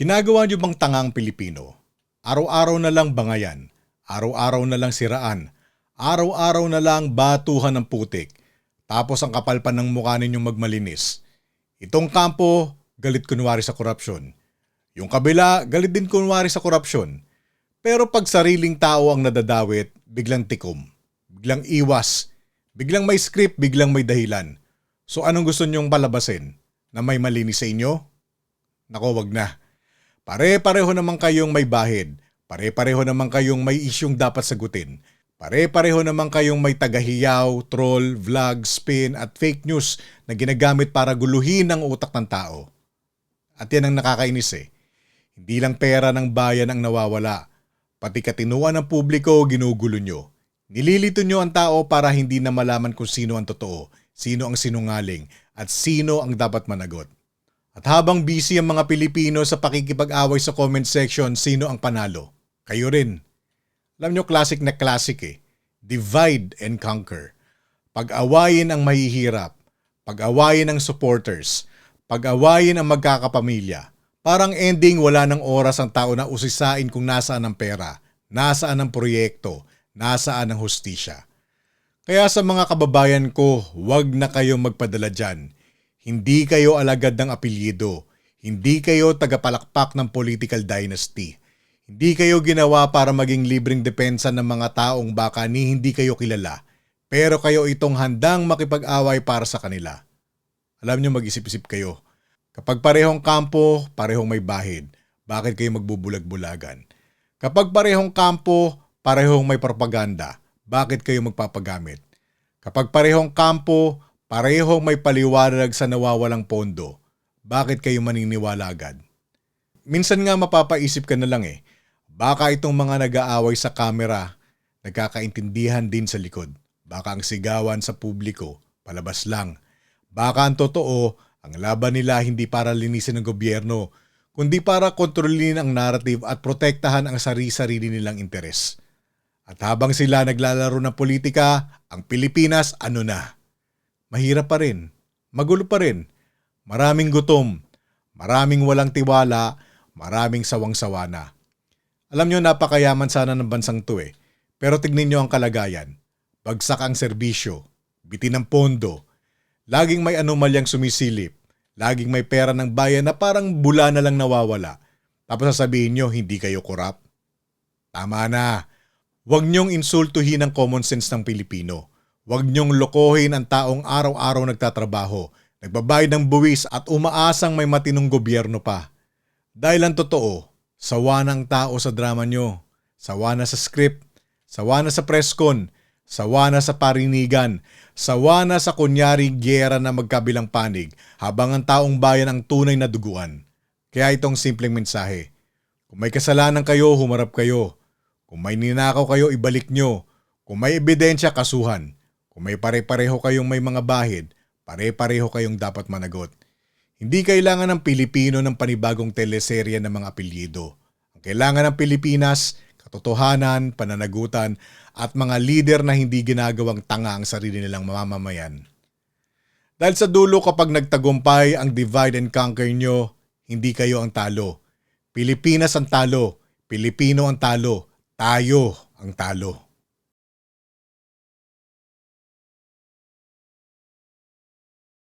Ginagawa niyo bang tanga ang Pilipino? Araw-araw na lang bangayan, araw-araw na lang siraan, araw-araw na lang batuhan ng putik, tapos ang kapal pa ng mukha ninyong magmalinis. Itong kampo, galit kunwari sa korupsyon. Yung kabila, galit din kunwari sa korupsyon. Pero pag sariling tao ang nadadawit, biglang tikom, biglang iwas, biglang may script, biglang may dahilan. So anong gusto nyong palabasin? Na may malinis sa inyo? Nako, wag na. Pare-pareho naman kayong may bahid. Pare-pareho naman kayong may isyung dapat sagutin. Pare-pareho naman kayong may tagahiyaw, troll, vlog, spin at fake news na ginagamit para guluhin ang utak ng tao. At yan ang nakakainis eh. Hindi lang pera ng bayan ang nawawala. Pati katinuan ng publiko ginugulo nyo. Nililito nyo ang tao para hindi na malaman kung sino ang totoo, sino ang sinungaling, at sino ang dapat managot. At habang busy ang mga Pilipino sa pakikipag-away sa comment section, sino ang panalo? Kayo rin. Alam nyo, classic na classic eh. Divide and conquer. Pag-awayin ang mahihirap. Pag-awayin ang supporters. Pag-awayin ang magkakapamilya. Parang ending wala ng oras ang tao na usisain kung nasaan ang pera, nasaan ang proyekto, nasaan ang hustisya. Kaya sa mga kababayan ko, huwag na kayong magpadala dyan. Hindi kayo alagad ng apelyido. Hindi kayo tagapalakpak ng political dynasty. Hindi kayo ginawa para maging libreng depensa ng mga taong baka ni hindi kayo kilala. Pero kayo itong handang makipag-away para sa kanila. Alam nyo, mag-isip-isip kayo. Kapag parehong kampo, parehong may bahid. Bakit kayo magbubulag-bulagan? Kapag parehong kampo, parehong may propaganda. Bakit kayo magpapagamit? Kapag parehong kampo, parehong may paliwanag sa nawawalang pondo. Bakit kayo maniniwala agad? Minsan nga mapapaisip ka na lang eh. Baka itong mga nag-aaway sa kamera, nagkakaintindihan din sa likod. Baka ang sigawan sa publiko, palabas lang. Baka ang totoo, ang laban nila hindi para linisin ng gobyerno, kundi para kontrolin ang narrative at protektahan ang sarili-sarili nilang interes. At habang sila naglalaro ng politika, ang Pilipinas ano na? Mahirap pa rin, magulo pa rin, maraming gutom, maraming walang tiwala, maraming sawang-sawa na. Alam nyo, napakayaman sana ng bansang to eh, pero tignan nyo ang kalagayan. Bagsak ang serbisyo, bitin ang pondo, laging may anomalyang sumisilip, laging may pera ng bayan na parang bula na lang nawawala. Tapos sasabihin nyo, hindi kayo korap? Tama na, huwag nyong insultuhin ang common sense ng Pilipino. Huwag niyong lokohin ang taong araw-araw nagtatrabaho, nagbabayad ng buwis at umaasang may matinong gobyerno pa. Dahil ang totoo, sawa ng tao sa drama nyo, sawa na sa script, sawa na sa presscon, sawa na sa parinigan, sawa na sa kunyaring gyera na magkabilang panig habang ang taong bayan ang tunay na duguan. Kaya itong simpleng mensahe, kung may kasalanan kayo, humarap kayo. Kung may ninakaw kayo, ibalik nyo. Kung may ebidensya, kasuhan. Kung may pare-pareho kayong may mga bahid, pare-pareho kayong dapat managot. Hindi kailangan ng Pilipino ng panibagong teleserye ng mga apelyido. Ang kailangan ng Pilipinas, katotohanan, pananagutan, at mga lider na hindi ginagawang tanga ang sarili nilang mamamayan. Dahil sa dulo kapag nagtagumpay ang divide and conquer nyo, hindi kayo ang talo. Pilipinas ang talo, Pilipino ang talo, tayo ang talo.